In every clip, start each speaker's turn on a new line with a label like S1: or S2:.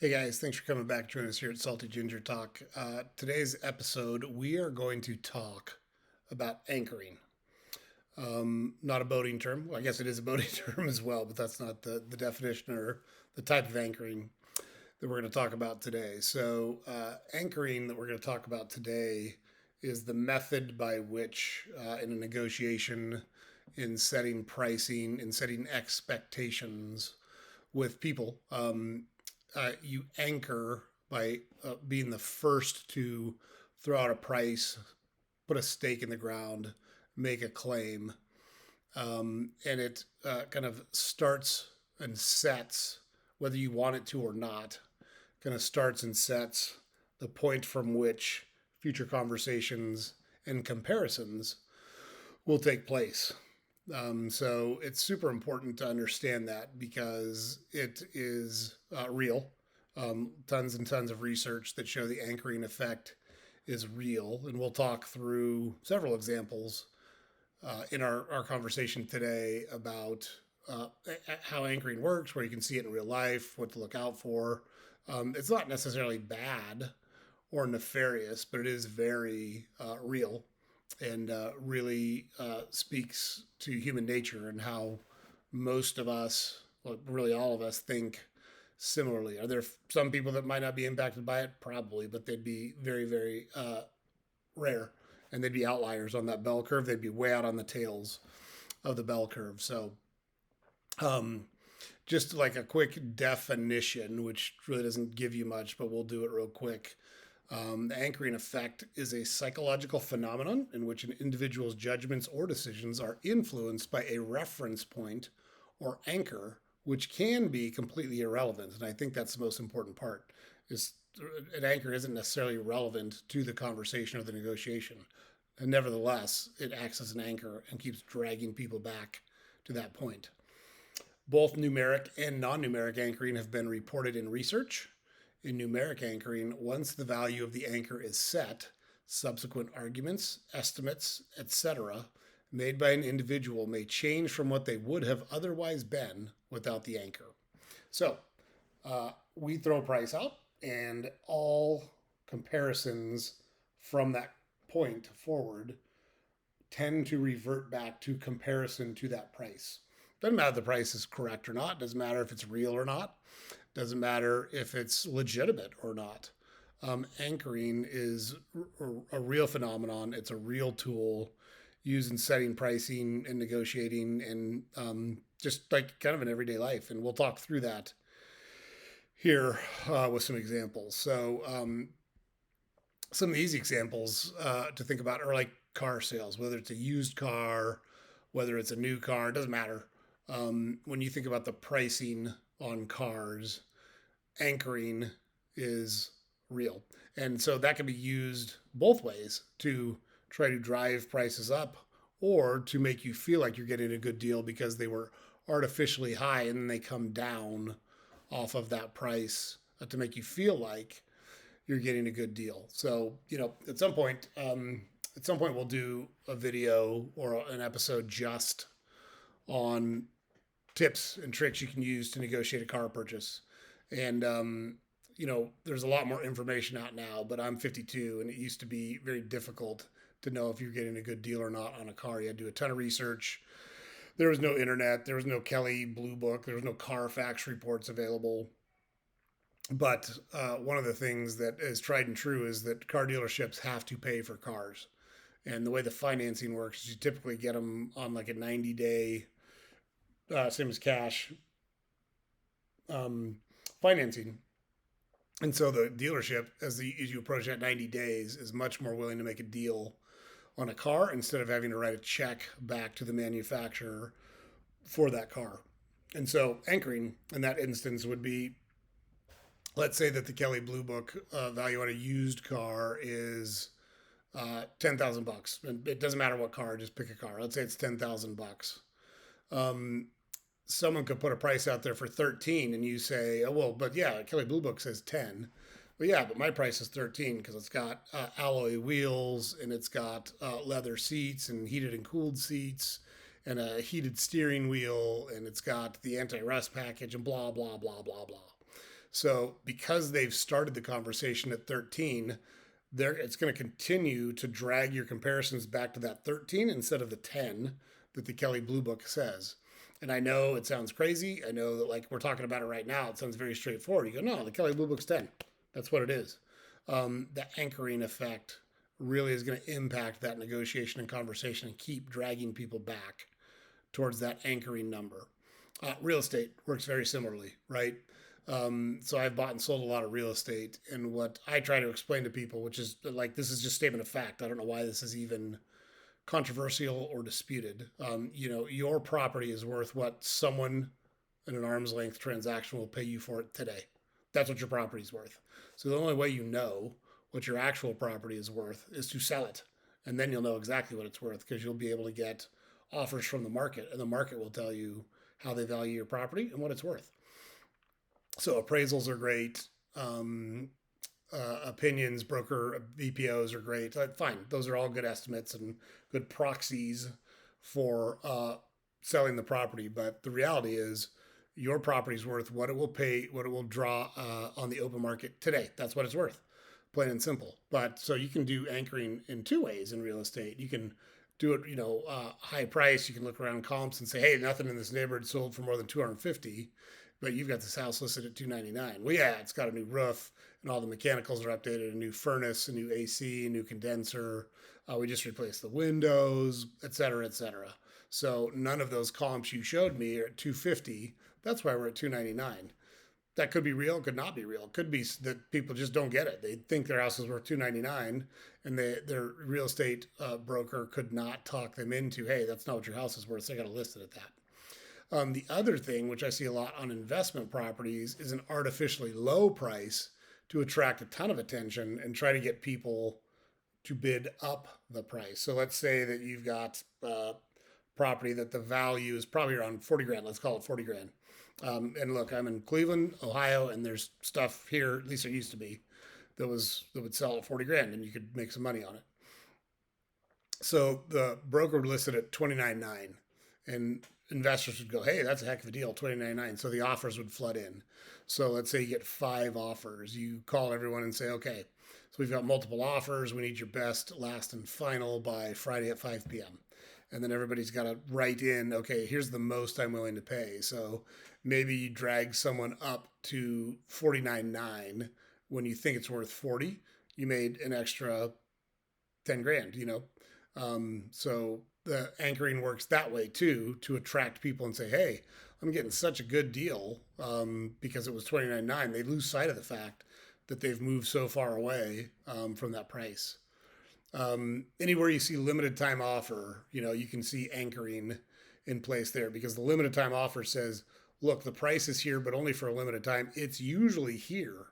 S1: Hey guys, thanks for coming back. Join us here at Salty Ginger Talk. Today's episode, we are going to talk about anchoring. Not a boating term. Well, I guess it is a boating term as well, but that's not the definition or the type of anchoring that we're going to talk about today. Anchoring that we're going to talk about today is the method by which, in a negotiation, in setting pricing, in setting expectations with people, you anchor by being the first to throw out a price, put a stake in the ground, make a claim, and it kind of starts and sets, whether you want it to or not, kind of starts and sets the point from which future conversations and comparisons will take place. So it's super important to understand that because it is real. Tons and tons of research that show the anchoring effect is real. And we'll talk through several examples in our conversation today about how anchoring works, where you can see it in real life, what to look out for. It's not necessarily bad or nefarious, but it is very real and really speaks to human nature and how most of us, well, really all of us, think similarly. Are there some people that might not be impacted by it? Probably, but they'd be very, very rare, and they'd be outliers on that bell curve. They'd be way out on the tails of the bell curve. Um, just like a quick definition, which really doesn't give you much, but we'll do it real quick. The anchoring effect is a psychological phenomenon in which an individual's judgments or decisions are influenced by a reference point or anchor, which can be completely irrelevant. And I think that's the most important part. Is an anchor isn't necessarily relevant to the conversation or the negotiation. And nevertheless, it acts as an anchor and keeps dragging people back to that point. Both numeric and non-numeric anchoring have been reported in research. In numeric anchoring, once the value of the anchor is set, subsequent arguments, estimates, etc., made by an individual may change from what they would have otherwise been without the anchor. So, we throw a price out, and all comparisons from that point forward tend to revert back to comparison to that price. Doesn't matter if the price is correct or not, doesn't matter if it's real or not, doesn't matter if it's legitimate or not. Anchoring is a real phenomenon. It's a real tool used in setting pricing and negotiating and just like kind of in everyday life. And we'll talk through that here with some examples. Some of these examples to think about are like car sales, whether it's a used car, whether it's a new car, it doesn't matter. When you think about the pricing on cars, anchoring is real. And so that can be used both ways to try to drive prices up or to make you feel like you're getting a good deal because they were artificially high and then they come down off of that price to make you feel like you're getting a good deal. So, at some point we'll do a video or an episode just on tips and tricks you can use to negotiate a car purchase. And, there's a lot more information out now, but I'm 52 and it used to be very difficult to know if you're getting a good deal or not on a car. You had to do a ton of research. There was no internet. There was no Kelly Blue Book. There was no Carfax reports available. But one of the things that is tried and true is that car dealerships have to pay for cars. And the way the financing works is you typically get them on like a 90-day, same as cash, financing. And so the dealership, as you approach that 90 days, is much more willing to make a deal on a car instead of having to write a check back to the manufacturer for that car. And so anchoring in that instance would be, let's say that the Kelly Blue Book value on a used car is $10,000, and it doesn't matter what car, just pick a car. Let's say it's $10,000. Someone could put a price out there for 13 and you say, oh, well, but yeah, Kelly Blue Book says 10. Well, yeah, but my price is 13 because it's got alloy wheels and it's got leather seats and heated and cooled seats and a heated steering wheel and it's got the anti-rust package and blah, blah, blah, blah, blah. So because they've started the conversation at 13, it's going to continue to drag your comparisons back to that 13 instead of the 10 that the Kelly Blue Book says. And I know it sounds crazy. I know that, like, we're talking about it right now, it sounds very straightforward. You go, no, the Kelly Blue Book's 10. That's what it is. The anchoring effect really is going to impact that negotiation and conversation and keep dragging people back towards that anchoring number. Real estate works very similarly, right? So I've bought and sold a lot of real estate, and what I try to explain to people, which is like, this is just statement of fact. I don't know why this is even controversial or disputed. Your property is worth what someone in an arm's length transaction will pay you for it today. That's what your property is worth. So the only way you know what your actual property is worth is to sell it, and then you'll know exactly what it's worth because you'll be able to get offers from the market, and the market will tell you how they value your property and what it's worth. So appraisals are great. Opinions, broker BPOs are great. Fine, those are all good estimates and good proxies for selling the property. But the reality is, your property's worth what it will pay, what it will draw on the open market today. That's what it's worth, plain and simple. But so you can do anchoring in two ways in real estate. You can do it, high price. You can look around comps and say, hey, nothing in this neighborhood sold for more than 250, but you've got this house listed at 299. Well, yeah, it's got a new roof and all the mechanicals are updated, a new furnace, a new AC, a new condenser. We just replaced the windows, et cetera, et cetera. So none of those comps you showed me are at 250. That's why we're at 299. That could be real, could not be real. It could be that people just don't get it. They think their house is worth 299, and their real estate broker could not talk them into, hey, that's not what your house is worth. So I got to list it at that. The other thing, which I see a lot on investment properties, is an artificially low price to attract a ton of attention and try to get people to bid up the price. So let's say that you've got property that the value is probably around 40 grand. Let's call it 40 grand. And look, I'm in Cleveland, Ohio, and there's stuff here, at least there used to be, that would sell at 40 grand and you could make some money on it. So the broker listed at 29.9, and investors would go, hey, that's a heck of a deal, 29.9. So the offers would flood in. So let's say you get 5 offers. You call everyone and say, okay, so we've got multiple offers. We need your best, last, and final by Friday at 5 p.m. And then everybody's got to write in, okay, here's the most I'm willing to pay. So maybe you drag someone up to 49.9 when you think it's worth 40. You made an extra 10 grand. So the anchoring works that way too, to attract people and say, hey, I'm getting such a good deal because it was 29.9. They lose sight of the fact that they've moved so far away from that price. Anywhere you see limited time offer, you can see anchoring in place there, because the limited time offer says, look, the price is here, but only for a limited time. It's usually here.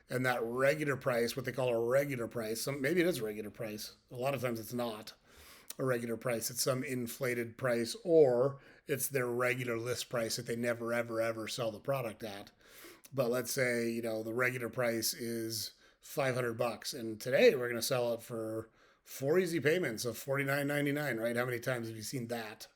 S1: And that regular price, what they call a regular price, maybe it is a regular price. A lot of times it's not a regular price. It's some inflated price, or it's their regular list price that they never, ever, ever sell the product at. But let's say, the regular price is $500, and today we're going to sell it for 4 easy payments of $49.99, right? How many times have you seen that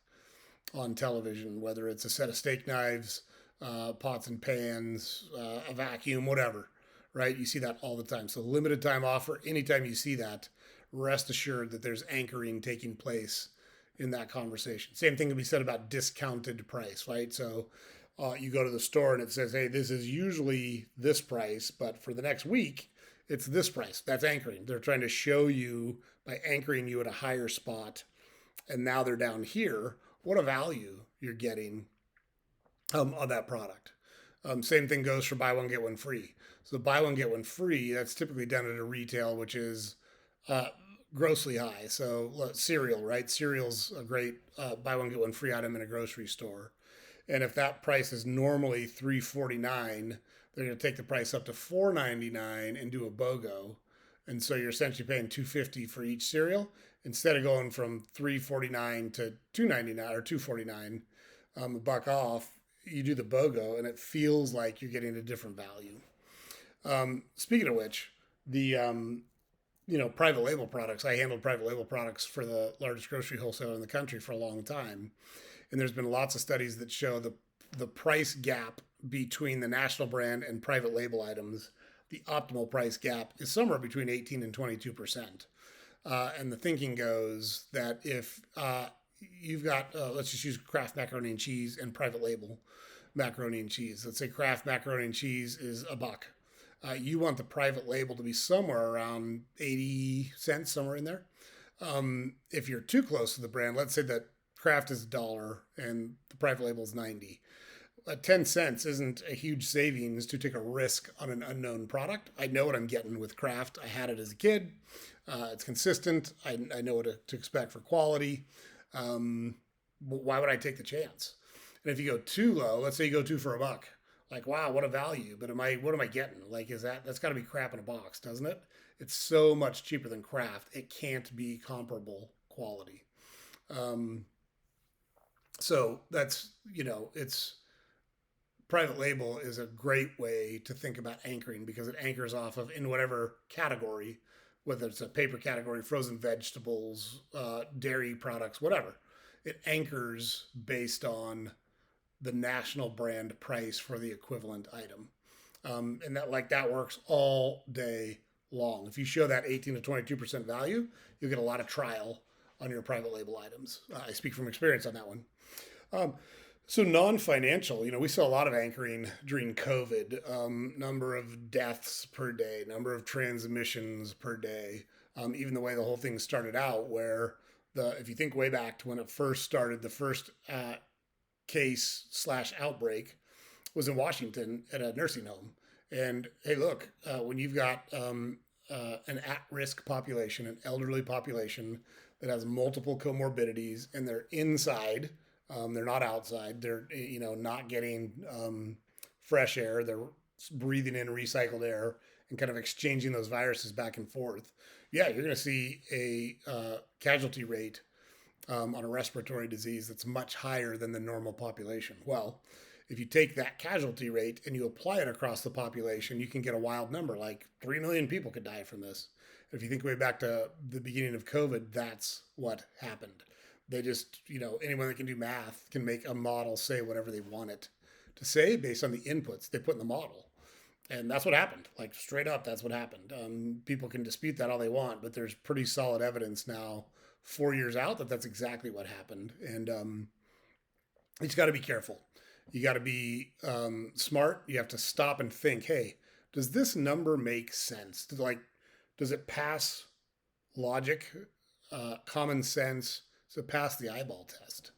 S1: on television? Whether it's a set of steak knives, pots and pans, a vacuum, whatever, right? You see that all the time. So limited time offer, anytime you see that, rest assured that there's anchoring taking place in that conversation. Same thing can be said about discounted price, right? So you go to the store and it says, hey, this is usually this price, but for the next week, it's this price. That's anchoring. They're trying to show you, by anchoring you at a higher spot, and now they're down here, what a value you're getting on that product. Same thing goes for buy one, get one free. So buy one, get one free, that's typically done at a retail, which is grossly high. So cereal, right? Cereal's a great buy one, get one free item in a grocery store. And if that price is normally $3.49, they're going to take the price up to $4.99 and do a BOGO. And so you're essentially paying $2.50 for each cereal instead of going from $3.49 to $2.99 or $2.49, a buck off. You do the BOGO, and it feels like you're getting a different value. Speaking of which, the private label products. I handled private label products for the largest grocery wholesaler in the country for a long time, and there's been lots of studies that show the price gap between the national brand and private label items, the optimal price gap is somewhere between 18 and 22%. And the thinking goes that if you've got, let's just use Kraft macaroni and cheese and private label macaroni and cheese. Let's say Kraft macaroni and cheese is a buck. You want the private label to be somewhere around 80 cents, somewhere in there. If you're too close to the brand, let's say that Kraft is $1 and the private label is 90. 10 cents isn't a huge savings to take a risk on an unknown product. I know what I'm getting with Kraft. I had it as a kid. It's consistent. I know what to expect for quality. Why would I take the chance? And if you go too low, let's say you go two for a buck, like, wow, what a value. But what am I getting? Like, that's got to be crap in a box, doesn't it? It's so much cheaper than Kraft. It can't be comparable quality. Um, so that's, it's private label is a great way to think about anchoring because it anchors off of in whatever category, whether it's a paper category, frozen vegetables, dairy products, whatever. It anchors based on the national brand price for the equivalent item. And that works all day long. If you show that 18 to 22% value, you'll get a lot of trial on your private label items. I speak from experience on that one. Um, so non-financial, we saw a lot of anchoring during COVID. Number of deaths per day, number of transmissions per day. Even the way the whole thing started out, where if you think way back to when it first started, the first case slash outbreak was in Washington at a nursing home. And hey, look, when you've got an at-risk population, an elderly population that has multiple comorbidities, and they're inside, they're not outside, they're not getting fresh air, they're breathing in recycled air and kind of exchanging those viruses back and forth. Yeah, you're going to see a casualty rate on a respiratory disease that's much higher than the normal population. Well, if you take that casualty rate and you apply it across the population, you can get a wild number, like 3 million people could die from this. If you think way back to the beginning of COVID, that's what happened. They just, anyone that can do math can make a model say whatever they want it to say based on the inputs they put in the model. And that's what happened. Like straight up, that's what happened. People can dispute that all they want, but there's pretty solid evidence now, 4 years out, that that's exactly what happened. And you just got to be careful. You got to be smart. You have to stop and think, hey, does this number make sense? Does it pass logic, common sense? Does it pass the eyeball test?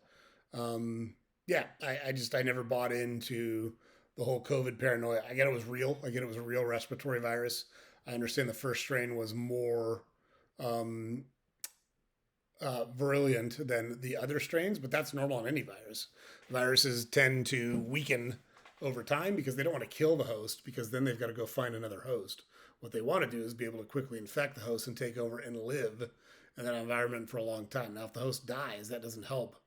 S1: Yeah, I never bought into the whole COVID paranoia. I get it was real. I get it was a real respiratory virus. I understand the first strain was more virulent than the other strains, but that's normal on any virus. Viruses tend to weaken over time because they don't want to kill the host, because then they've got to go find another host. What they want to do is be able to quickly infect the host and take over and live in that environment for a long time. Now, if the host dies, that doesn't help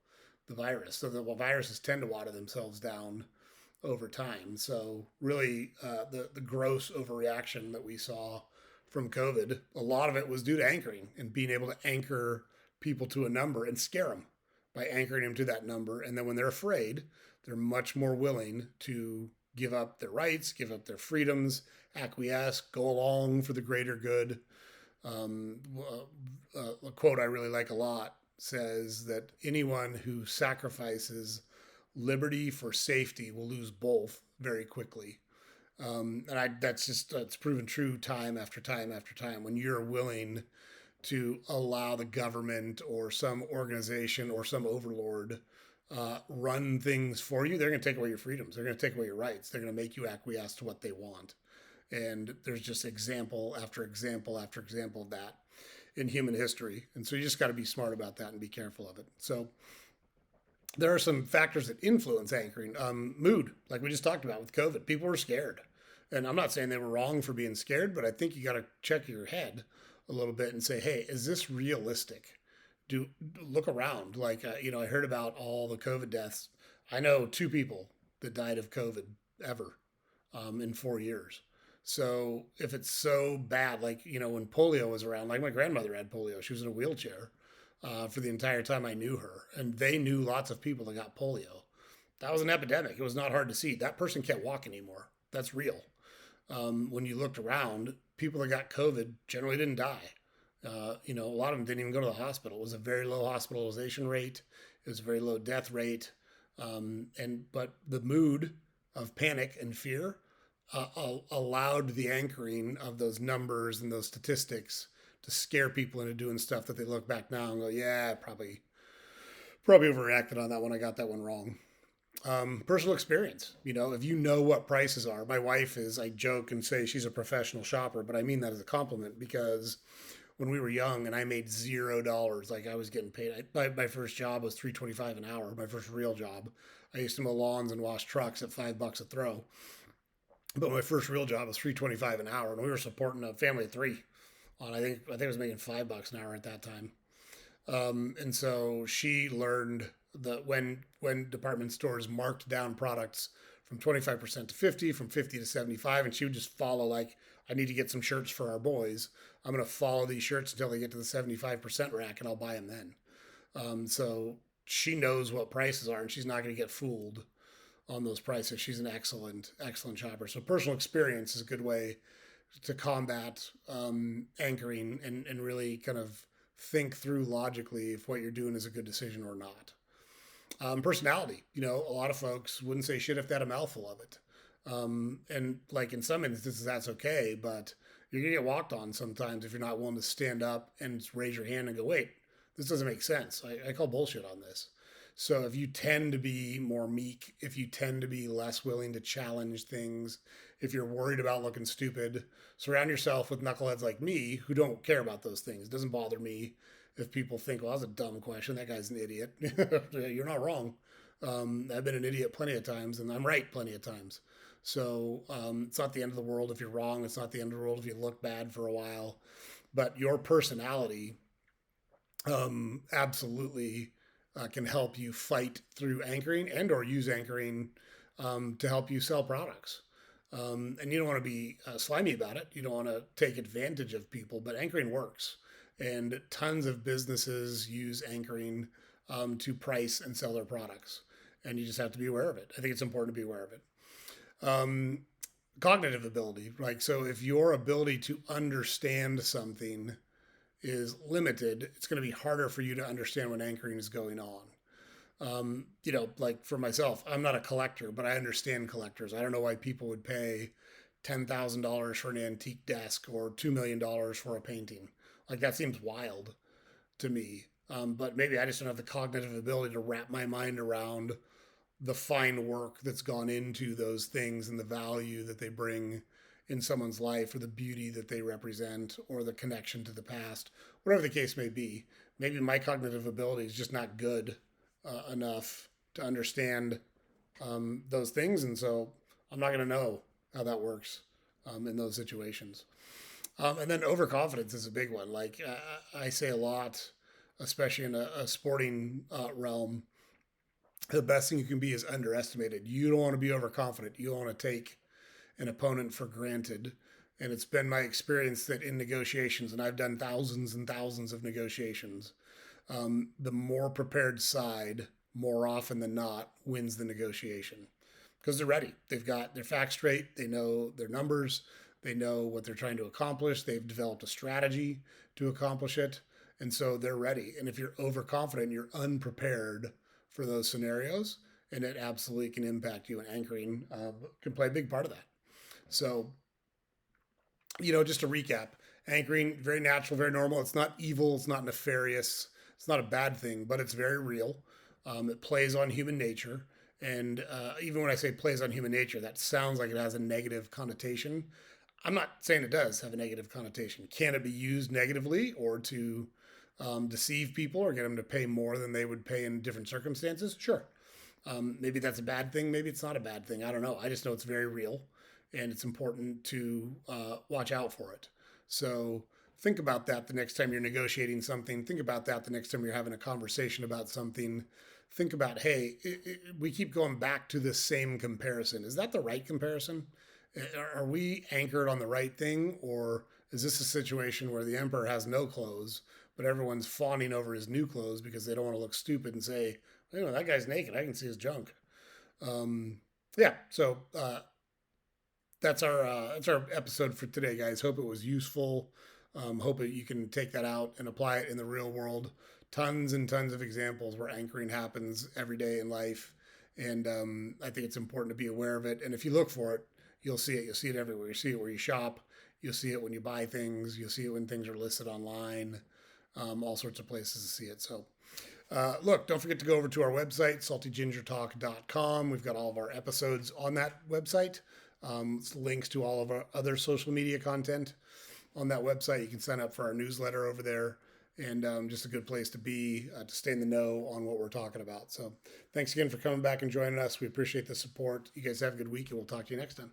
S1: the virus. So the viruses tend to water themselves down over time. So really, the gross overreaction that we saw from COVID, a lot of it was due to anchoring and being able to anchor people to a number and scare them by anchoring them to that number. And then when they're afraid, they're much more willing to give up their rights, give up their freedoms, acquiesce, go along for the greater good. A quote I really like a lot says that anyone who sacrifices liberty for safety will lose both very quickly. That's proven true time after time after time. When you're willing to allow the government or some organization or some overlord run things for you, they're going to take away your freedoms. They're going to take away your rights. They're going to make you acquiesce to what they want. And there's just example after example after example of that in human history. And so you just got to be smart about that and be careful of it. So there are some factors that influence anchoring. Mood, like we just talked about with COVID. People were scared. And I'm not saying they were wrong for being scared, but I think you got to check your head a little bit and say, hey, is this realistic? Look around. I heard about all the COVID deaths. I know 2 people that died of COVID ever in 4 years. So if it's so bad, when polio was around, like my grandmother had polio, she was in a wheelchair for the entire time I knew her. And they knew lots of people that got polio. That was an epidemic. It was not hard to see. That person can't walk anymore. That's real. When you looked around, people that got COVID generally didn't die. A lot of them didn't even go to the hospital. It was a very low hospitalization rate. It was a very low death rate. But the mood of panic and fear allowed the anchoring of those numbers and those statistics to scare people into doing stuff that they look back now and go, yeah, probably overreacted on that one. I got that one wrong. Personal experience. If you know what prices are, my wife is, I joke and say she's a professional shopper, but I mean that as a compliment because when we were young and I made $0, like I was getting paid. My first job was $3.25 an hour, my first real job. I used to mow lawns and wash trucks at $5 a throw. But my first real job was $3.25 an hour, and we were supporting a family of three. I think I was making $5 an hour at that time. And so she learned that when department stores marked down products from 25% to 50, from 50 to 75, and she would just follow like, I need to get some shirts for our boys. I'm going to follow these shirts until they get to the 75% rack, and I'll buy them then. So she knows what prices are, and she's not going to get fooled on those prices. She's an excellent shopper. So personal experience is a good way to combat anchoring and really kind of think through logically if what you're doing is a good decision or not. Personality, a lot of folks wouldn't say shit if they had a mouthful of it. And like in some instances, that's okay, but you're going to get walked on sometimes if you're not willing to stand up and raise your hand and go, wait, this doesn't make sense. I call bullshit on this. So if you tend to be more meek, if you tend to be less willing to challenge things, if you're worried about looking stupid, surround yourself with knuckleheads like me who don't care about those things. It doesn't bother me if people think, well, that's a dumb question. That guy's an idiot. You're not wrong. I've been an idiot plenty of times, and I'm right plenty of times. So it's not the end of the world if you're wrong. It's not the end of the world if you look bad for a while. But your personality absolutely can help you fight through anchoring and or use anchoring to help you sell products. And you don't want to be slimy about it. You don't want to take advantage of people, but anchoring works. And tons of businesses use anchoring to price and sell their products. And you just have to be aware of it. I think it's important to be aware of it. Cognitive ability, like, so if your ability to understand something is limited, it's going to be harder for you to understand when anchoring is going on. Like for myself, I'm not a collector, but I understand collectors. I don't know why people would pay $10,000 for an antique desk or $2 million for a painting. Like that seems wild to me. But maybe I just don't have the cognitive ability to wrap my mind around the fine work that's gone into those things and the value that they bring in someone's life or the beauty that they represent or the connection to the past, whatever the case may be. Maybe my cognitive ability is just not good enough to understand those things. And so I'm not going to know how that works in those situations. And then overconfidence is a big one. Like I say a lot, especially in a sporting realm, the best thing you can be is underestimated. You don't want to be overconfident. You don't want to take an opponent for granted. And it's been my experience that in negotiations, and I've done thousands and thousands of negotiations, the more prepared side, more often than not, wins the negotiation because they're ready. They've got their facts straight. They know their numbers. They know what they're trying to accomplish. They've developed a strategy to accomplish it. And so they're ready. And if you're overconfident, you're unprepared for those scenarios, and it absolutely can impact you. And anchoring can play a big part of that. So, just to recap, anchoring, very natural, very normal. It's not evil. It's not nefarious. It's not a bad thing, but it's very real. It plays on human nature. And even when I say plays on human nature, that sounds like it has a negative connotation. I'm not saying it does have a negative connotation. Can it be used negatively or to deceive people or get them to pay more than they would pay in different circumstances? Sure. Maybe that's a bad thing. Maybe it's not a bad thing. I don't know. I just know it's very real and it's important to watch out for it. So think about that the next time you're negotiating something. Think about that the next time you're having a conversation about something. Think about, hey, we keep going back to this same comparison. Is that the right comparison? Are we anchored on the right thing? Or is this a situation where the emperor has no clothes, but everyone's fawning over his new clothes because they don't want to look stupid and say, that guy's naked. I can see his junk. Um, so that's our episode for today, guys. Hope it was useful. Hope that you can take that out and apply it in the real world. Tons and tons of examples where anchoring happens every day in life, and I think it's important to be aware of it. And if you look for it, you'll see it. You'll see it everywhere. You see it where you shop. You'll see it when you buy things. You'll see it when things are listed online. All sorts of places to see it. So look, don't forget to go over to our website, saltygingertalk.com. We've got all of our episodes on that website. Links to all of our other social media content on that website. You can sign up for our newsletter over there, and just a good place to be to stay in the know on what we're talking about. So thanks again for coming back and joining us. We appreciate the support. You guys have a good week, and we'll talk to you next time.